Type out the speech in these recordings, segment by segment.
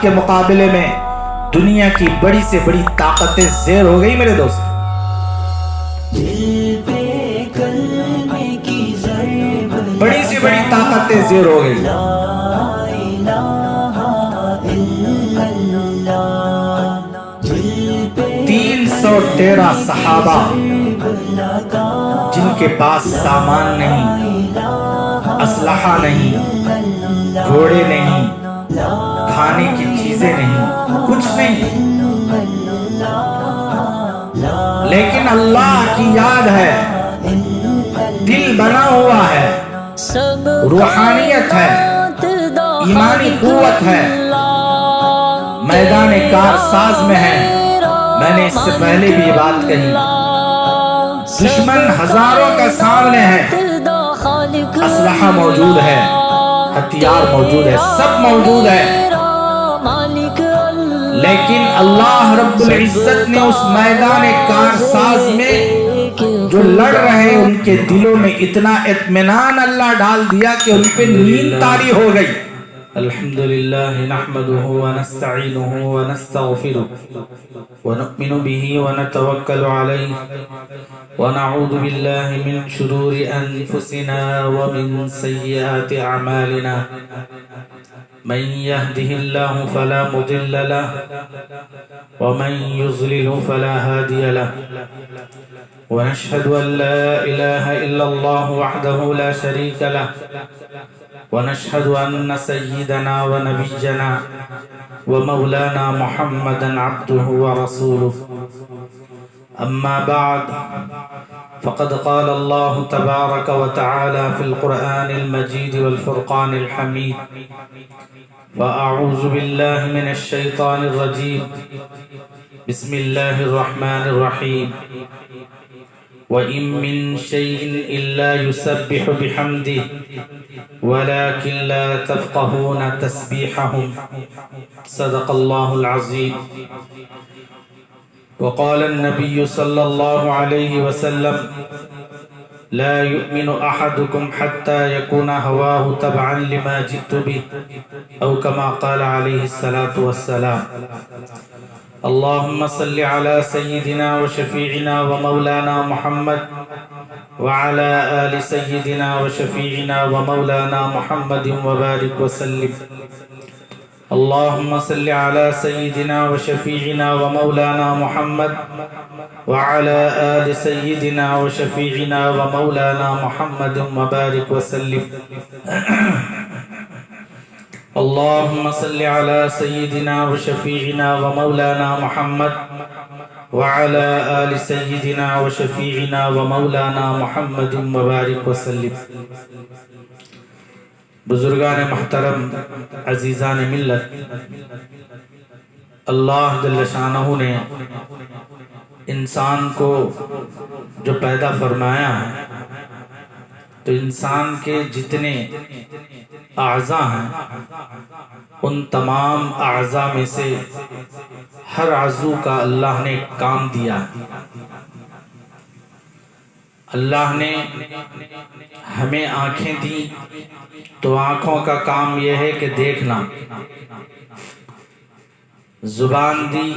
کے مقابلے میں دنیا کی بڑی سے بڑی طاقتیں زیر ہو گئی میرے دوست. بڑی سے بڑی طاقتیں زیر ہو گئی. 313 صحابہ جن کے پاس سامان نہیں، اسلحہ نہیں، گھوڑے نہیں، کھانے کی چیزیں نہیں، کچھ نہیں، لیکن اللہ کی یاد ہے، دل بنا ہوا ہے، روحانیت ہے، ایمانی قوت ہے، میدان کارساز میں ہے. میں نے اس سے پہلے بھی یہ بات کہی، دشمن ہزاروں کا سامنے ہے، اسلحہ موجود ہے، ہتھیار موجود ہے، سب موجود ہے، لیکن اللہ رب العزت نے اس میدان کارساز میں جو لڑ رہے ان کے دلوں میں اتنا اطمینان اللہ ڈال دیا کہ ان پہ نیند طاری ہو گئی. الحمدللہ نحمده ونستعینه ونستغفره ونؤمن به ونتوکل علیہ ونعوذ باللہ من شرور انفسنا ومن سیئات اعمالنا. من يهده الله فلا مضل له ومن يضلل فلا هادي له ونشهد أن لا إله إلا الله وحده لا شريك له ونشهد أن سيدنا ونبينا ومولانا محمدا عبده ورسوله. أما بعد فقد قال الله تبارك وتعالى في القرآن المجيد والفرقان الحميد: فأعوذ بالله من الشيطان الرجيم بسم الله الرحمن الرحيم وَإِن مِّن شَيْءٍ إِلَّا يُسَبِّحُ بِحَمْدِهِ وَلَكِن لَّا تَفْقَهُونَ تَسْبِيحَهُمْ. صدق الله العظيم. وقال النبي صلى الله عليه وسلم: لا يؤمن أحدكم حتى يكون هواه تبعا لما جئت به أو كما قال عليه الصلاة والسلام. اللهم صل على سيدنا وشفيعنا ومولانا محمد وعلى آل سيدنا وشفيعنا ومولانا محمد وبارك وسلم. اللهم صل على سيدنا وشفيعنا ومولانا محمد وعلى آل سيدنا وشفيعنا ومولانا محمد وبارك وسلم. اللهم صل على سيدنا وشفيعنا ومولانا محمد وعلى آل سيدنا وشفيعنا ومولانا محمد وبارك وسلم. بزرگان محترم، عزیزان ملت، اللہ جل شانہ نے انسان کو جو پیدا فرمایا ہے تو انسان کے جتنے اعضاء ہیں ان تمام اعضاء میں سے ہر عضو کا اللہ نے کام دیا. اللہ نے ہمیں آنکھیں دی تو آنکھوں کا کام یہ ہے کہ دیکھنا، زبان دی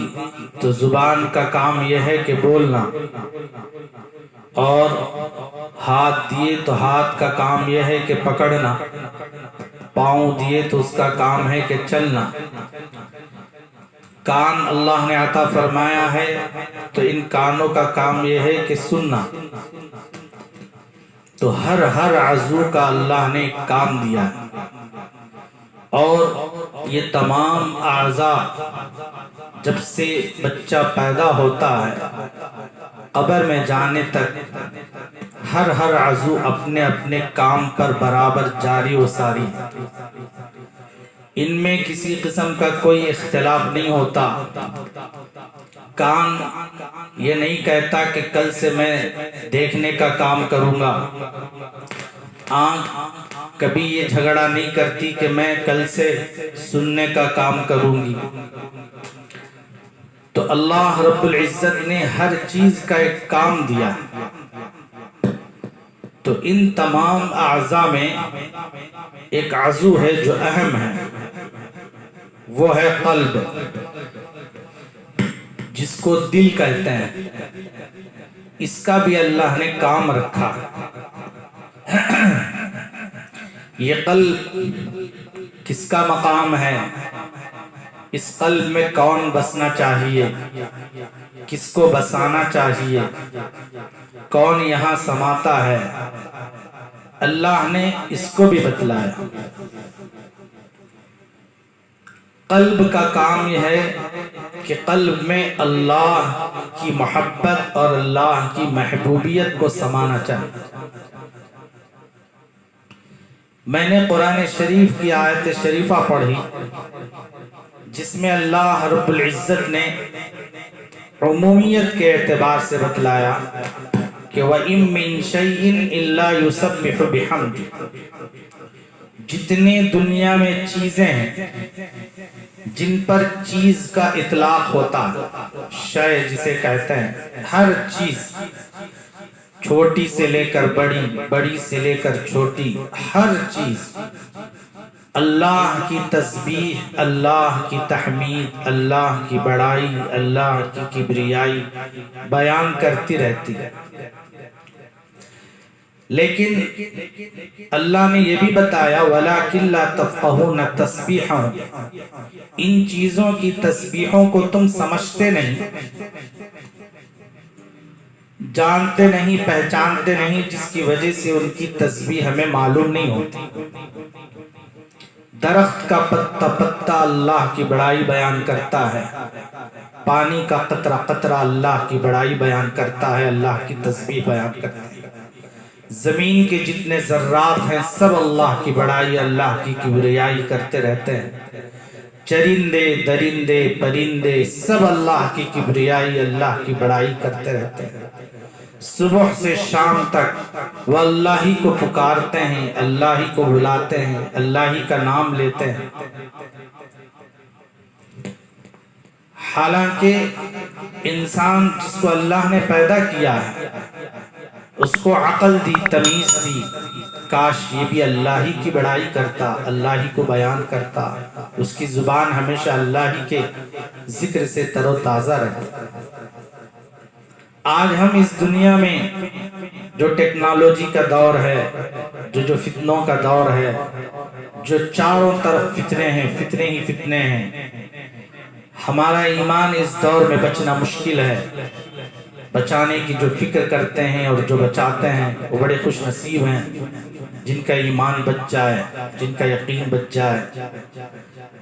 تو زبان کا کام یہ ہے کہ بولنا، اور ہاتھ دیے تو ہاتھ کا کام یہ ہے کہ پکڑنا، پاؤں دیے تو اس کا کام ہے کہ چلنا. کان اللہ نے عطا فرمایا ہے تو ان کانوں کا کام یہ ہے کہ سننا. تو ہر عضو کا اللہ نے کام دیا ہے، اور یہ تمام اعضاء جب سے بچہ پیدا ہوتا ہے قبر میں جانے تک ہر عضو اپنے اپنے کام پر برابر جاری و ساری ہے. ان میں کسی قسم کا کوئی اختلاف نہیں ہوتا. کان یہ نہیں کہتا کہ کل سے میں دیکھنے کا کام کروں گا. آنکھ کبھی یہ جھگڑا نہیں کرتی کہ میں کل سے سننے کا کام کروں گی. تو اللہ رب العزت نے ہر چیز کا ایک کام دیا. تو ان تمام اعضاء میں ایک عضو ہے جو اہم ہے، وہ ہے قلب، جس کو دل کہتے ہیں. اس کا بھی اللہ نے کام رکھا. یہ قلب کس کا مقام ہے؟ اس قلب میں کون بسنا چاہیے؟ کس کو بسانا چاہیے؟ کون یہاں سماتا ہے؟ اللہ نے اس کو بھی بتلایا. قلب کا کام یہ ہے کہ قلب میں اللہ کی محبت اور اللہ کی محبوبیت کو سمانا چاہیے. میں نے قرآن شریف کی آیت شریفہ پڑھی جس میں اللہ رب العزت نے عمومیت کے اعتبار سے بتلایا کہ وَإِن مِّن شَيْءٍ إِلَّا يُسَبِّحُ بِحَمْدِهِ. جتنے دنیا میں چیزیں ہیں جن پر چیز کا اطلاق ہوتا ہے، شے جسے کہتے ہیں، ہر چیز چھوٹی سے لے کر بڑی، بڑی سے لے کر چھوٹی، ہر چیز اللہ کی تسبیح، اللہ کی تحمید، اللہ کی بڑائی، اللہ کی کبریائی بیان کرتی رہتی ہے. لیکن اللہ نے یہ بھی بتایا وَلَكِنْ لَا تَفْقَهُونَ تَسْبِيحَهُمْ. ان چیزوں کی تسبیحوں کو تم سمجھتے نہیں، جانتے نہیں، پہچانتے نہیں، جس کی وجہ سے ان کی تسبیح ہمیں معلوم نہیں ہوتی. درخت کا پتا پتا اللہ کی بڑائی بیان کرتا ہے، پانی کا قطرہ قطرہ اللہ کی بڑائی بیان کرتا ہے، اللہ کی تسبیح بیان کرتا ہے. زمین کے جتنے ذرات ہیں سب اللہ کی بڑائی، اللہ کی کبریائی کرتے رہتے ہیں. چرندے درندے پرندے سب اللہ کی کبریائی، اللہ کی بڑائی کرتے رہتے ہیں. صبح سے شام تک وہ اللہ ہی کو پکارتے ہیں، اللہ ہی کو بلاتے ہیں، اللہ ہی کا نام لیتے ہیں. حالانکہ انسان جس کو اللہ نے پیدا کیا ہے، اس کو عقل دی، تمیز دی، کاش یہ بھی اللہ ہی کی بڑائی کرتا، اللہ ہی کو بیان کرتا، اس کی زبان ہمیشہ اللہ ہی کے ذکر سے تر و تازہ رہے. آج ہم اس دنیا میں جو ٹیکنالوجی کا دور ہے، جو فتنوں کا دور ہے، جو چاروں طرف فتنے ہیں، فتنے ہی فتنے ہیں، ہمارا ایمان اس دور میں بچنا مشکل ہے. بچانے کی جو فکر کرتے ہیں اور جو بچاتے ہیں وہ بڑے خوش نصیب ہیں جن کا ایمان بچ جائے، جن کا یقین بچ جائے.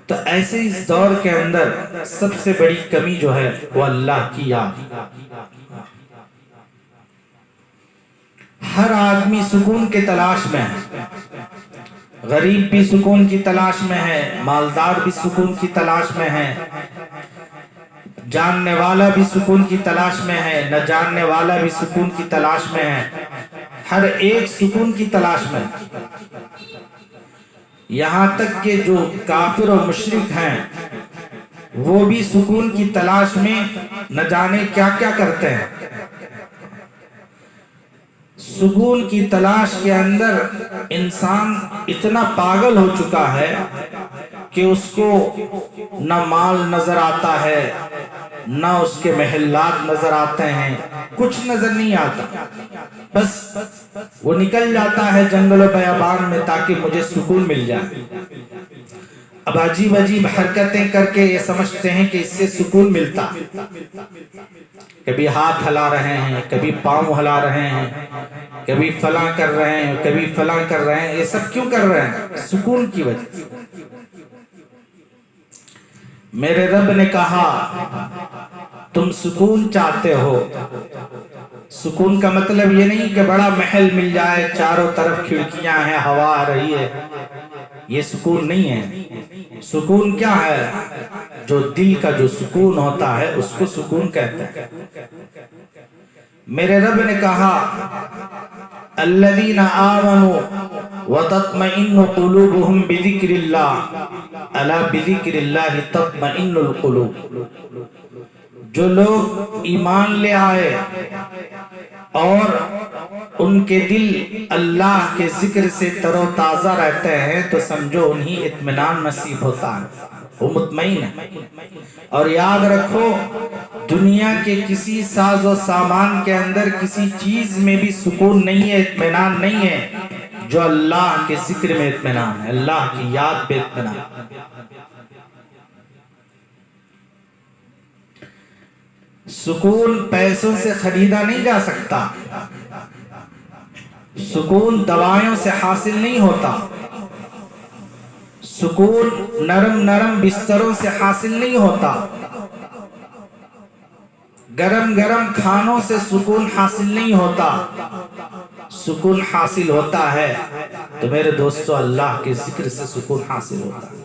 تو ایسے اس دور کے اندر سب سے بڑی کمی جو ہے وہ اللہ کی یاد. ہر آدمی سکون کے تلاش میں ہے، غریب بھی سکون کی تلاش میں ہے، مالدار بھی سکون کی تلاش میں ہے، جاننے والا بھی سکون کی تلاش میں ہے، نہ جاننے والا بھی سکون کی تلاش میں ہے. ہر ایک سکون کی تلاش میں. یہاں تک کہ جو کافر و مشرک ہیں وہ بھی سکون کی تلاش میں نہ جانے کیا کیا کرتے ہیں. سکون کی تلاش کے اندر انسان اتنا پاگل ہو چکا ہے کہ اس کو نہ مال نظر آتا ہے، نہ اس کے محلات نظر آتے ہیں، کچھ نظر نہیں آتا. بس وہ نکل جاتا ہے جنگل و بیابان میں تاکہ مجھے سکون مل جائے. اب عجیب عجیب حرکتیں کر کے یہ سمجھتے ہیں کہ اس سے سکون ملتا. کبھی ہاتھ ہلا رہے ہیں، کبھی پاؤں ہلا رہے ہیں، کبھی فلاں کر رہے ہیں، کبھی فلاں کر رہے ہیں. یہ سب کیوں کر رہے ہیں؟ سکون کی وجہ سے. میرے رب نے کہا تم سکون چاہتے ہو. سکون کا مطلب یہ نہیں کہ بڑا محل مل جائے، چاروں طرف کھڑکیاں ہیں، ہوا آ رہی ہے. یہ سکون نہیں ہے. سکون کیا ہے؟ جو دل کا جو سکون ہوتا ہے اس کو سکون کہتے ہیں. میرے رب نے کہا الذین آمنوا وتطمئن قلوبهم بذکر اللہ الا بذکر اللہ تطمئن القلوب. جو لوگ ایمان لے آئے اور ان کے دل اللہ کے ذکر سے تر و تازہ رہتے ہیں تو سمجھو انہیں اطمینان نصیب ہوتا ہے. وہ مطمئن ہے. اور یاد رکھو دنیا کے کسی ساز و سامان کے اندر کسی چیز میں بھی سکون نہیں ہے، اطمینان نہیں ہے جو اللہ کے ذکر میں اطمینان ہے، اللہ کی یاد پہ اطمینان. سکون پیسوں سے خریدا نہیں جا سکتا، سکون دوائیوں سے حاصل نہیں ہوتا، سکون نرم نرم بستروں سے حاصل نہیں ہوتا، گرم گرم کھانوں سے سکون حاصل نہیں ہوتا. سکون حاصل ہوتا ہے تو میرے دوستو اللہ کے ذکر سے سکون حاصل ہوتا ہے.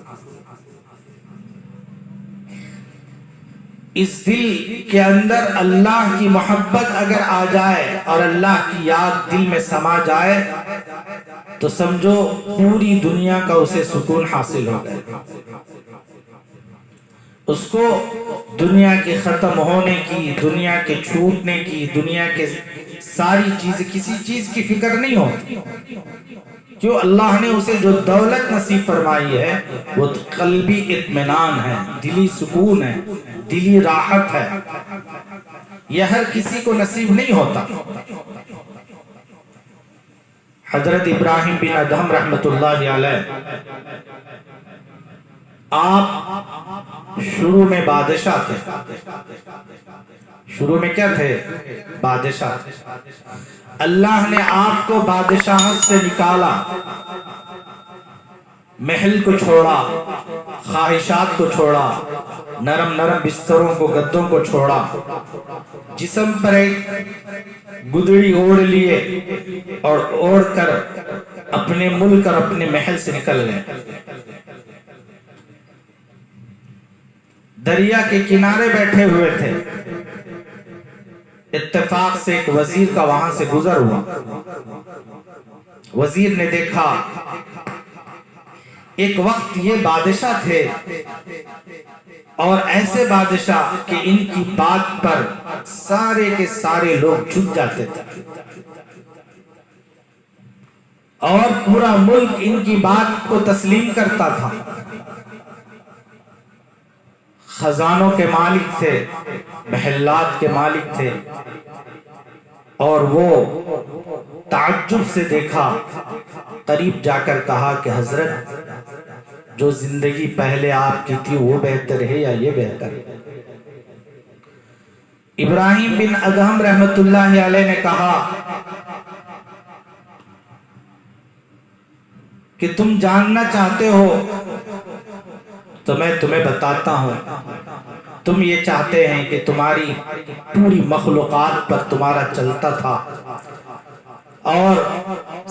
اس دل کے اندر اللہ کی محبت اگر آ جائے اور اللہ کی یاد دل میں سما جائے تو سمجھو پوری دنیا کا اسے سکون حاصل ہو گئے. اس کو دنیا کے ختم ہونے کی، دنیا کے چھوٹنے کی، دنیا کے ساری چیز، کسی چیز کی فکر نہیں ہوتی. کیوں؟ اللہ نے اسے جو دولت نصیب فرمائی ہے وہ قلبی اطمینان ہے، دلی سکون ہے، دلی راحت ہے. یہ ہر کسی کو نصیب نہیں ہوتا. حضرت ابراہیم بن ادہم رحمت اللہ علیہ، آپ شروع میں بادشاہ تھے. شروع میں کیا تھے؟ بادشاہ تھے. اللہ نے آپ کو بادشاہت سے نکالا، محل کو چھوڑا، خواہشات کو چھوڑا، نرم نرم بستروں کو، گدوں کو چھوڑا، جسم پر ایک گدڑی اوڑھ لیے اور اوڑھ کر اپنے ملک اور اپنے محل سے نکل گئے. دریا کے کنارے بیٹھے ہوئے تھے، اتفاق سے ایک وزیر کا وہاں سے گزر ہوا. وزیر نے دیکھا ایک وقت یہ بادشاہ تھے اور ایسے بادشاہ کہ ان کی بات پر سارے کے سارے لوگ جھک جاتے تھے اور پورا ملک ان کی بات کو تسلیم کرتا تھا. خزانوں کے مالک تھے، محلات کے مالک تھے. اور وہ تعجب سے دیکھا، قریب جا کر کہا کہ حضرت جو زندگی پہلے آپ کی تھی وہ بہتر ہے یا یہ بہتر ہے؟ ابراہیم بن ادہم رحمت اللہ علیہ نے کہا کہ تم جاننا چاہتے ہو تو میں تمہیں بتاتا ہوں. تم یہ چاہتے ہیں کہ تمہاری پوری مخلوقات پر تمہارا چلتا تھا اور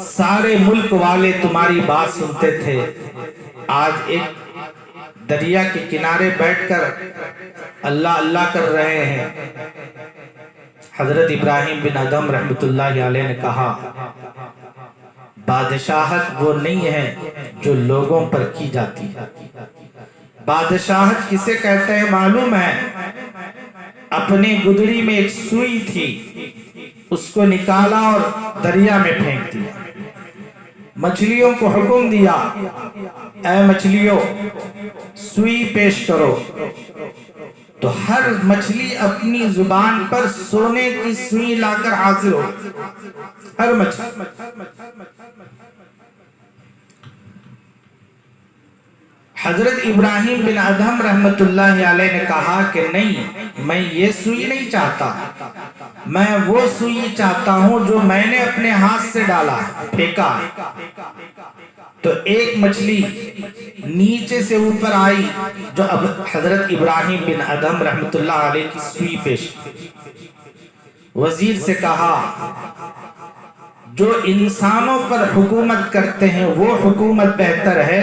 سارے ملک والے تمہاری بات سنتے تھے. آج ایک دریا کے کنارے بیٹھ کر اللہ اللہ کر رہے ہیں. حضرت ابراہیم بن ادہم رحمت اللہ علیہ نے کہا بادشاہت وہ نہیں ہے جو لوگوں پر کی جاتی ہے. بادشاہت کسے کہتے ہیں معلوم ہے؟ اپنے گدڑی میں ایک سوئی تھی، اس کو نکالا اور دریا میں پھینک دیا. مچھلیوں کو حکم دیا اے مچھلیوں سوئی پیش کرو، تو ہر مچھلی اپنی زبان پر سونے کی سوئی لا کر حاضر ہو. ہر مچھلی. حضرت ابراہیم بن ادہم رحمت اللہ علیہ نے کہا کہ نہیں، میں یہ سوئی نہیں چاہتا، میں وہ سوئی چاہتا ہوں جو میں نے اپنے ہاتھ سے ڈالا، پھینکا. تو ایک مچھلی نیچے سے اوپر آئی جو اب حضرت ابراہیم بن ادہم رحمت اللہ علیہ کی سوئی پیش. وزیر سے کہا جو انسانوں پر حکومت کرتے ہیں وہ حکومت بہتر ہے،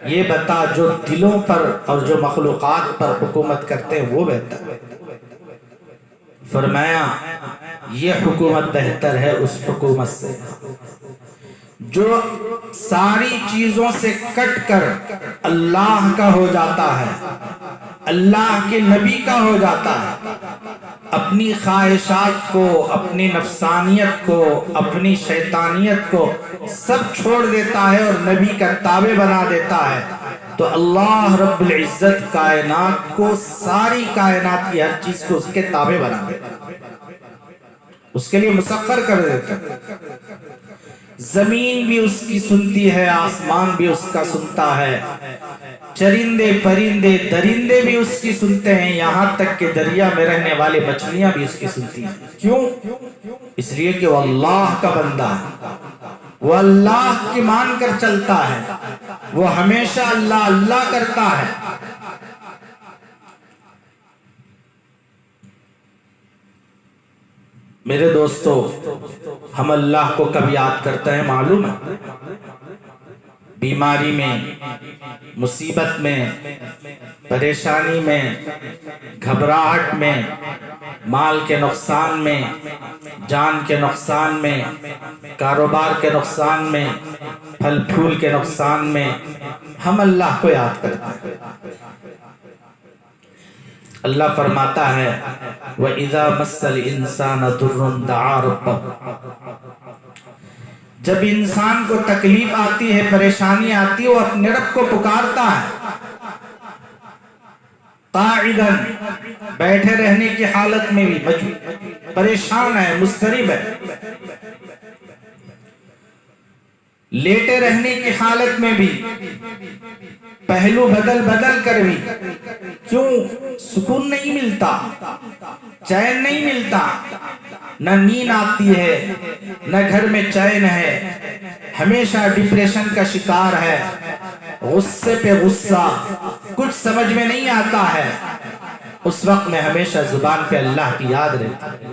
یہ بتا جو دلوں پر اور جو مخلوقات پر حکومت کرتے ہیں وہ بہتر ہے. فرمایا یہ حکومت بہتر ہے اس حکومت سے جو ساری چیزوں سے کٹ کر اللہ کا ہو جاتا ہے، اللہ کے نبی کا ہو جاتا ہے، اپنی خواہشات کو، اپنی نفسانیت کو، اپنی شیطانیت کو سب چھوڑ دیتا ہے اور نبی کا تابع بنا دیتا ہے. تو اللہ رب العزت کائنات کو، ساری کائنات کی ہر چیز کو اس کے تابع بنا دیتا، اس کے لیے مسخر کر دیتا۔ زمین بھی اس کی سنتی ہے، آسمان بھی اس کا سنتا ہے، چرندے پرندے درندے بھی اس کی سنتے ہیں، یہاں تک کہ دریا میں رہنے والے مچھلیاں بھی اس کی سنتی ہیں۔ کیوں؟ اس لیے کہ وہ اللہ کا بندہ ہے، وہ اللہ کی مان کر چلتا ہے، وہ ہمیشہ اللہ اللہ کرتا ہے۔ میرے دوستو، ہم اللہ کو کب یاد کرتے ہیں معلوم ہے؟ بیماری میں، مصیبت میں، پریشانی میں، گھبراہٹ میں، مال کے نقصان میں، جان کے نقصان میں، کاروبار کے نقصان میں، پھل پھول کے نقصان میں ہم اللہ کو یاد کرتے ہیں۔ اللہ فرماتا ہے وَإِذَا مَسَّ الْإِنسَانَ ضُرٌّ دَعَا رَبَّهُ، جب انسان کو تکلیف آتی ہے، پریشانی آتی ہے، وہ اپنے رب کو پکارتا ہے۔ قاعداً، بیٹھے رہنے کی حالت میں بھی پریشان ہے، مضطرب ہے، لیٹے رہنے کی حالت میں بھی، پہلو بدل بدل کر بھی، کیوں؟ سکون نہیں ملتا، چین نہیں ملتا، نہ نیند آتی ہے، نہ گھر میں چین ہے، ہمیشہ ڈپریشن کا شکار ہے، غصے پہ غصہ، کچھ سمجھ میں نہیں آتا ہے۔ اس وقت میں ہمیشہ زبان پہ اللہ کی یاد رہتی ہے،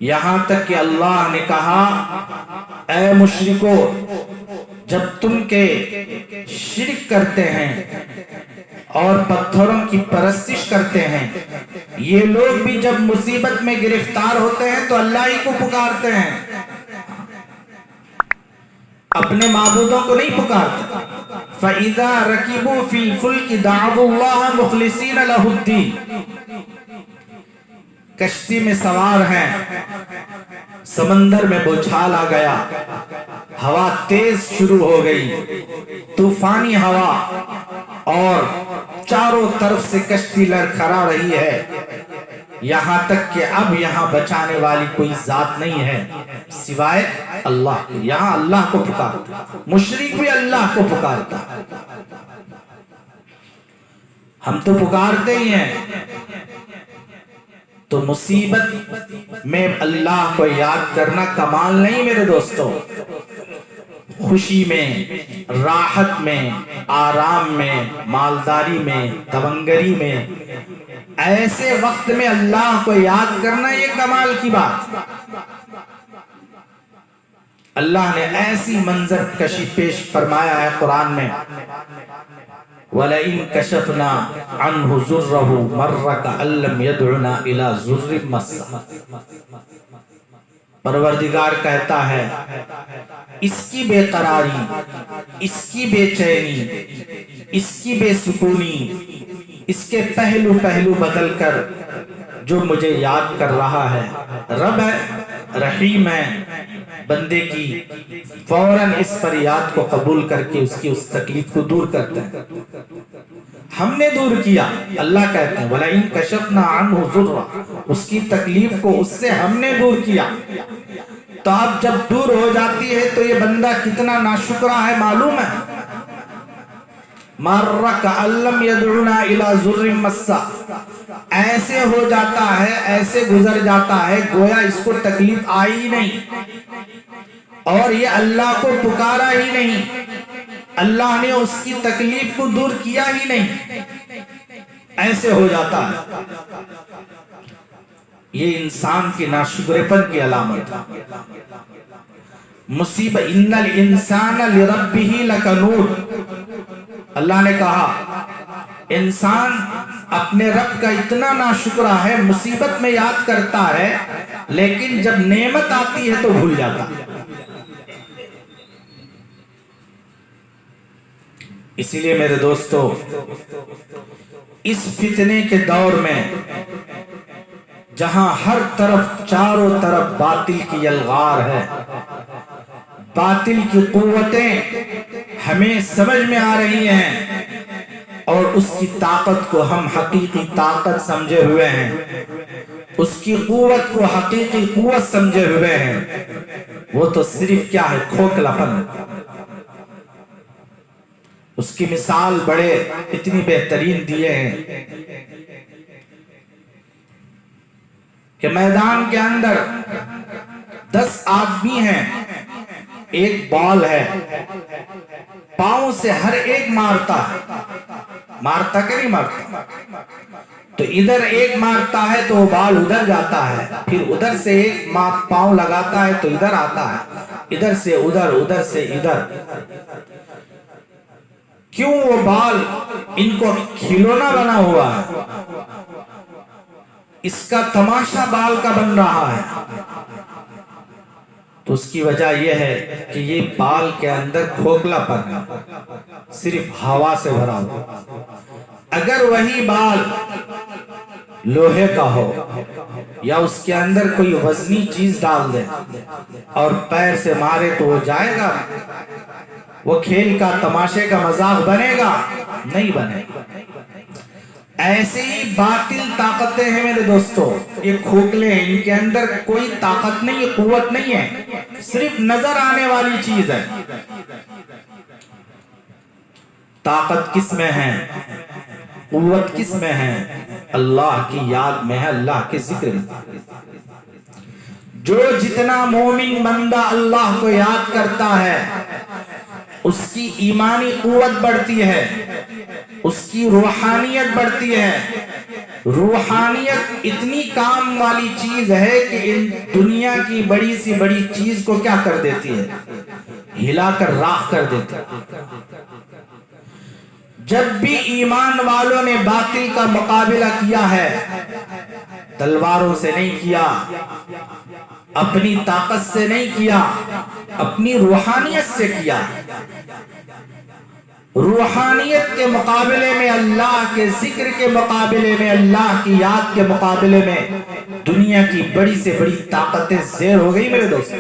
یہاں تک کہ اللہ نے کہا اے مشرکو، جب تم کے شرک کرتے ہیں اور پتھروں کی پرستش کرتے ہیں، یہ لوگ بھی جب مصیبت میں گرفتار ہوتے ہیں تو اللہ ہی کو پکارتے ہیں، اپنے معبودوں کو نہیں پکارتے۔ فَإِذَا رَكِبُوا فِي الْفُلْكِ دَعَوُا اللَّهَ مُخْلِصِينَ لَهُ الدِّينَ، کشتی میں سوار ہیں، سمندر میں بوچھال آ گیا، ہوا تیز شروع ہو گئی، طوفانی ہوا، اور چاروں طرف سے کشتی لڑکھڑا رہی ہے، یہاں تک کہ اب یہاں بچانے والی کوئی ذات نہیں ہے سوائے اللہ کے۔ یہاں اللہ کو پکارتا، مشرک بھی اللہ کو پکارتا، ہم تو پکارتے ہی ہیں۔ تو مصیبت میں اللہ کو یاد کرنا کمال نہیں میرے دوستو، خوشی میں، راحت میں، آرام میں، مالداری میں، تونگری میں، ایسے وقت میں اللہ کو یاد کرنا یہ کمال کی بات۔ اللہ نے ایسی منظر کشی پیش فرمایا ہے قرآن میں، وَلَئِن كَشَفْنَا عَنْهُ ضُرَّهُ مَرَّ كَأَن لَّمْ يَدْعُنَا إِلَىٰ ضُرٍّ مَّسَّهُ، پروردگار کہتا ہے اس کی بے قراری، اس کی بے چینی، اس کی بے سکونی، اس کے پہلو پہلو بدل کر جو مجھے یاد کر رہا ہے، رب ہے، رحیم ہے، بندے کی فوراً اس فریاد کو قبول کر کے اس کی اس تکلیف کو دور کرتا ہے۔ ہم نے دور کیا، اللہ کہتے ہیں وَلَئِن كَشَفْنَا عَنْهُ ضُرًّا، اس کی تکلیف کو اس سے ہم نے دور کیا۔ تو اب جب دور ہو جاتی ہے تو یہ بندہ کتنا ناشکرا ہے معلوم ہے؟ مَرَّ كَأَن لَّمْ يَدْعُنَا إِلَىٰ ضُرٍّ مَّسَّهُ، ایسے ہو جاتا ہے، ایسے گزر جاتا ہے گویا اس کو تکلیف آئی نہیں اور یہ اللہ کو پکارا ہی نہیں، اللہ نے اس کی تکلیف کو دور کیا ہی نہیں، ایسے ہو جاتا ہے۔ یہ انسان کی ناشکرے پن کی علامت ہے۔ مصیبت ان الانسان لربہ لکنود، اللہ نے کہا انسان اپنے رب کا اتنا ناشکرا ہے، مصیبت میں یاد کرتا ہے لیکن جب نعمت آتی ہے تو بھول جاتا ہے۔ اسی لیے میرے دوستو، اس فتنے کے دور میں جہاں ہر طرف چاروں طرف باطل کی یلغار ہے، باطل کی قوتیں ہمیں سمجھ میں آ رہی ہیں اور اس کی طاقت کو ہم حقیقی طاقت سمجھے ہوئے ہیں، اس کی قوت کو حقیقی قوت سمجھے ہوئے ہیں۔ وہ تو صرف کیا ہے، کھوکھلا پن۔ اس کی مثال بڑے اتنی بہترین دیے ہیں کہ میدان کے اندر 10 آدمی ہیں، ایک بال ہے، پاؤں سے ہر ایک مارتا کہ نہیں مارتا؟ تو ادھر ایک مارتا ہے تو وہ بال ادھر جاتا ہے، پھر ادھر سے ایک پاؤں لگاتا ہے تو ادھر آتا ہے، ادھر سے ادھر، ادھر سے ادھر۔ کیوں؟ وہ بال ان کو کھلونا بنا ہوا ہے، اس کا تماشا بال کا بن رہا ہے۔ تو اس کی وجہ یہ ہے کہ یہ بال کے اندر کھوکھلا پن، صرف ہوا سے بھرا ہوا۔ اگر وہی بال لوہے کا ہو یا اس کے اندر کوئی وزنی چیز ڈال دے اور پیر سے مارے تو وہ جائے گا؟ وہ کھیل کا تماشے کا مذاق بنے گا؟ نہیں بنے گا۔ ایسے ہی باطل طاقتیں ہیں میرے دوستو، یہ کھوکھلے ہیں، ان کے اندر کوئی طاقت نہیں، قوت نہیں ہے، صرف نظر آنے والی چیز ہے۔ طاقت کس میں ہے؟ قوت کس میں ہے؟ اللہ کی یاد میں ہے، اللہ کے ذکر میں۔ جو جتنا مومن بندہ اللہ کو یاد کرتا ہے اس کی ایمانی قوت بڑھتی ہے، اس کی روحانیت بڑھتی ہے۔ روحانیت اتنی کام والی چیز ہے کہ ان دنیا کی بڑی سی بڑی چیز کو کیا کر دیتی ہے؟ ہلا کر راکھ کر دیتی ہے۔ جب بھی ایمان والوں نے باطل کا مقابلہ کیا ہے، تلواروں سے نہیں کیا، اپنی طاقت سے نہیں کیا، اپنی روحانیت سے کیا۔ روحانیت کے مقابلے میں، اللہ کے ذکر کے مقابلے میں، اللہ کی یاد کے مقابلے میں دنیا کی بڑی سے بڑی طاقتیں زیر ہو گئی میرے دوست۔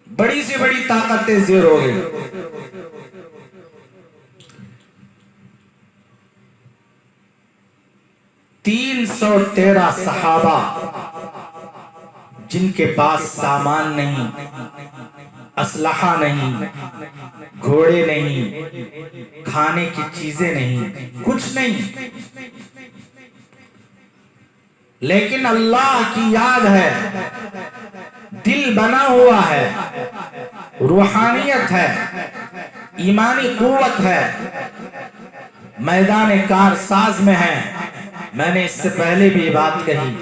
بڑی سے بڑی طاقتیں زیر ہو گئی۔ 313 صحابہ جن کے پاس سامان نہیں، اسلحہ نہیں، گھوڑے نہیں، کھانے کی چیزیں نہیں، کچھ نہیں، لیکن اللہ کی یاد ہے، دل بنا ہوا ہے، روحانیت ہے، ایمانی قوت ہے، میدان کارساز میں ہے۔ میں نے اس سے پہلے بھی بات کہی،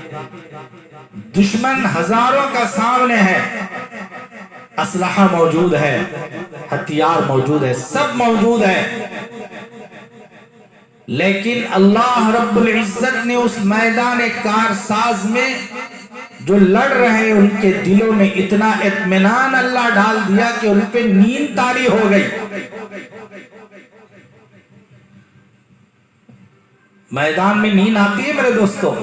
دشمن ہزاروں کا سامنے ہے، اسلحہ موجود ہے، ہتھیار موجود ہے، سب موجود ہے، لیکن اللہ رب العزت نے اس میدان کارساز میں جو لڑ رہے ان کے دلوں میں اتنا اطمینان اللہ ڈال دیا کہ ان پہ نیند طاری ہو گئی۔ میدان میں نیند آتی ہے میرے دوستو،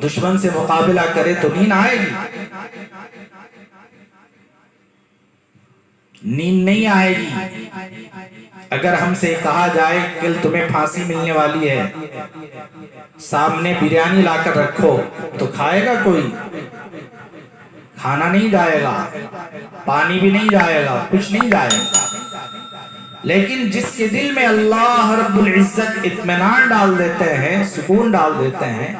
دشمن سے مقابلہ کرے تو نیند آئے گی؟ نیند نہیں آئے گی۔ اگر ہم سے کہا جائے کہ تمہیں پھانسی ملنے والی ہے، سامنے بریانی لا کر رکھو، تو کھائے گا کوئی؟ کھانا نہیں جائے گا، پانی بھی نہیں جائے گا، کچھ نہیں جائے گا۔ لیکن جس کے دل میں اللہ رب العزت اطمینان ڈال دیتے ہیں، سکون ڈال دیتے ہیں،